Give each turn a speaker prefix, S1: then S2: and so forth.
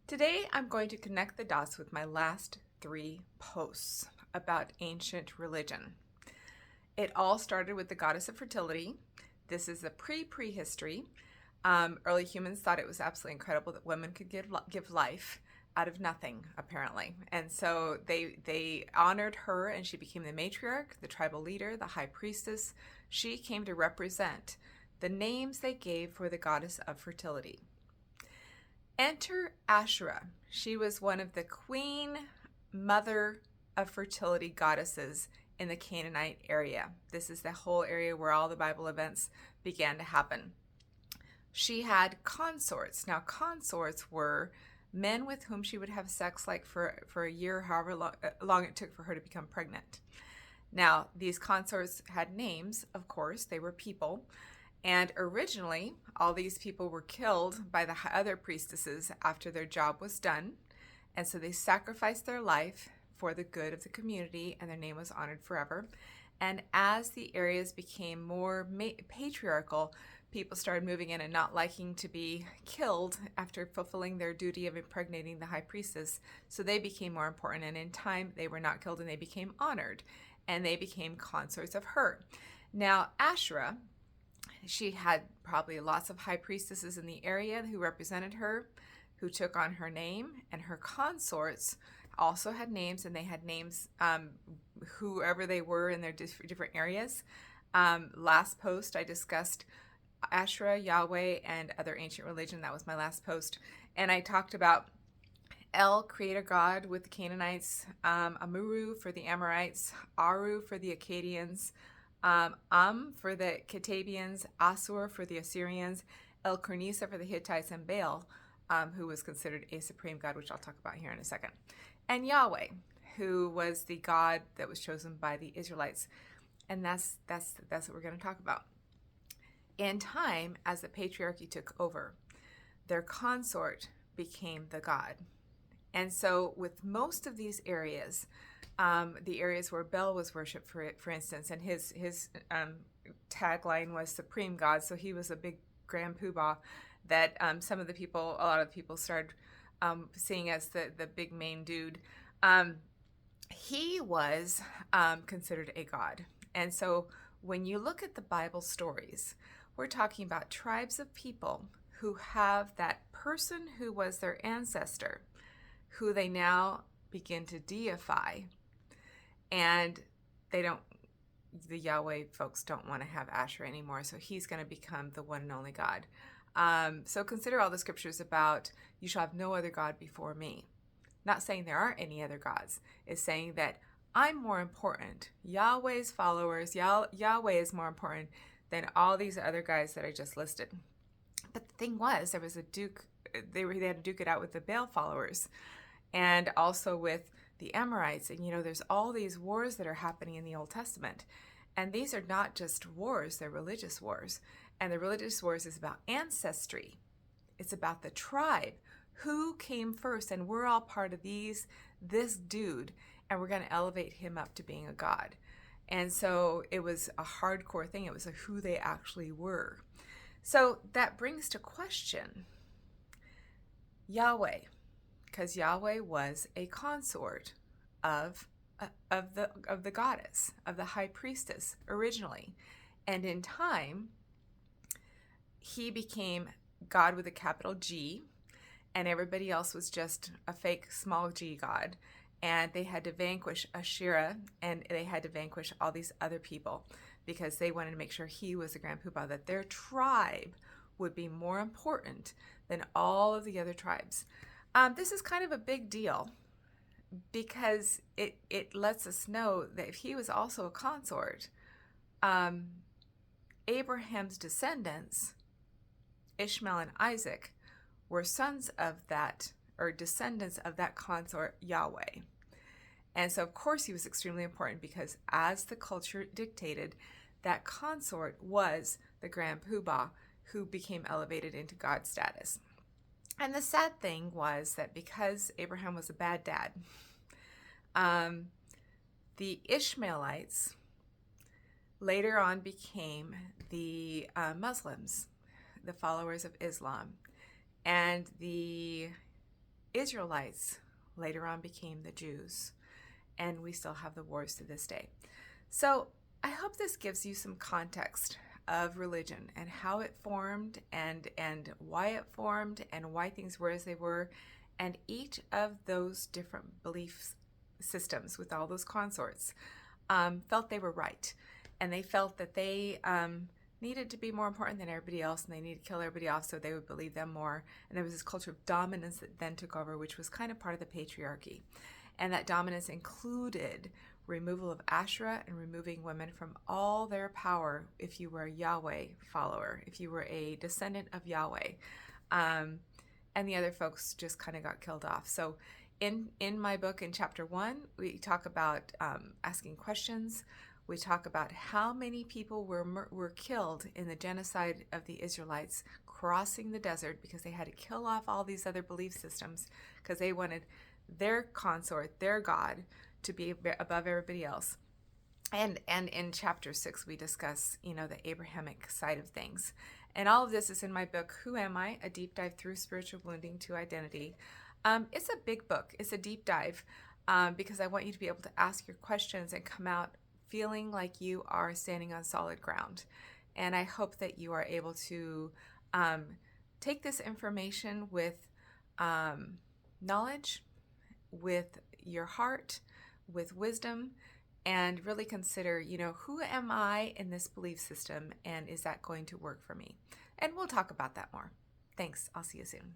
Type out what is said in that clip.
S1: Today, I'm going to connect the dots with my last 3 posts about ancient religion. It all started with the goddess of fertility. This is the prehistory. Early humans thought it was absolutely incredible that women could give life out of nothing, apparently. And so they honored her, and she became the matriarch, the tribal leader, the high priestess. She came to represent the names they gave for the goddess of fertility. Enter Asherah. She was one of the queen mother of fertility goddesses in the Canaanite area. This is the whole area where all the Bible events began to happen. She had consorts. Now, consorts were men with whom she would have sex like for a year, however long it took for her to become pregnant. Now, these consorts had names, of course. They were people. And originally, all these people were killed by the other priestesses after their job was done. And so they sacrificed their life for the good of the community, and their name was honored forever. And as the areas became more patriarchal, people started moving in and not liking to be killed after fulfilling their duty of impregnating the high priestess. So they became more important. And in time, they were not killed and they became honored. And they became consorts of her. Now, Asherah, she had probably lots of high priestesses in the area who represented her, who took on her name, and her consorts also had names, and they had names, whoever they were in their different areas. Last post, I discussed Asherah, Yahweh, and other ancient religion. That was my last post. And I talked about El, creator god with the Canaanites, Amuru for the Amorites, Aru for the Akkadians, for the Katabians, Asur for the Assyrians, El Kornisa for the Hittites, and Baal, who was considered a supreme god, which I'll talk about here in a second. And Yahweh, who was the god that was chosen by the Israelites. And that's what we're going to talk about. In time, as the patriarchy took over, their consort became the god. And so with most of these areas, the areas where Bel was worshipped, for instance, and his tagline was Supreme God, so he was a big grand poobah that a lot of the people started seeing as the big main dude. He was considered a god. And so when you look at the Bible stories, we're talking about tribes of people who have that person who was their ancestor, who they now begin to deify. And the Yahweh folks don't want to have Asherah anymore, so he's going to become the one and only God. So consider all the scriptures about, you shall have no other God before me. Not saying there aren't any other gods. It's saying that I'm more important. Yahweh's followers, Yahweh is more important than all these other guys that I just listed. But the thing was, there was a duke, they had to duke it out with the Baal followers, and also with the Amorites. And there's all these wars that are happening in the Old Testament, and these are not just wars, they're religious wars. And the religious wars is about ancestry. It's about the tribe, who came first, and we're all part of this dude, and we're going to elevate him up to being a god. And so it was a hardcore thing. It was who they actually were. So that brings to question Yahweh, because Yahweh was a consort of the goddess, of the high priestess originally. And in time, he became God with a capital G, and everybody else was just a fake small g god. And they had to vanquish Asherah, and they had to vanquish all these other people because they wanted to make sure he was the grand poobah, that their tribe would be more important than all of the other tribes. This is kind of a big deal because it lets us know that if he was also a consort, Abraham's descendants, Ishmael and Isaac, were sons of that, or descendants of that consort Yahweh. And so, of course, he was extremely important because as the culture dictated, that consort was the grand poobah who became elevated into God status. And the sad thing was that because Abraham was a bad dad, the Ishmaelites later on became the Muslims, the followers of Islam. And the Israelites later on became the Jews, and we still have the wars to this day. So I hope this gives you some context of religion and how it formed and why it formed and why things were as they were, and each of those different belief systems with all those consorts felt they were right, and they felt that they needed to be more important than everybody else, and they needed to kill everybody off so they would believe them more. And there was this culture of dominance that then took over, which was kind of part of the patriarchy. And that dominance included removal of Asherah and removing women from all their power if you were a Yahweh follower, if you were a descendant of Yahweh. And the other folks just kind of got killed off. So in my book, in chapter 1, we talk about asking questions. We talk about how many people were killed in the genocide of the Israelites crossing the desert because they had to kill off all these other belief systems because they wanted their consort, their God, to be above everybody else. And in chapter 6, we discuss, the Abrahamic side of things. And all of this is in my book, Who Am I? A Deep Dive Through Spiritual Wounding to Identity. It's a big book. It's a deep dive because I want you to be able to ask your questions and come out feeling like you are standing on solid ground. And I hope that you are able to take this information with knowledge, with your heart, with wisdom, and really consider, who am I in this belief system, and is that going to work for me? And we'll talk about that more. Thanks. I'll see you soon.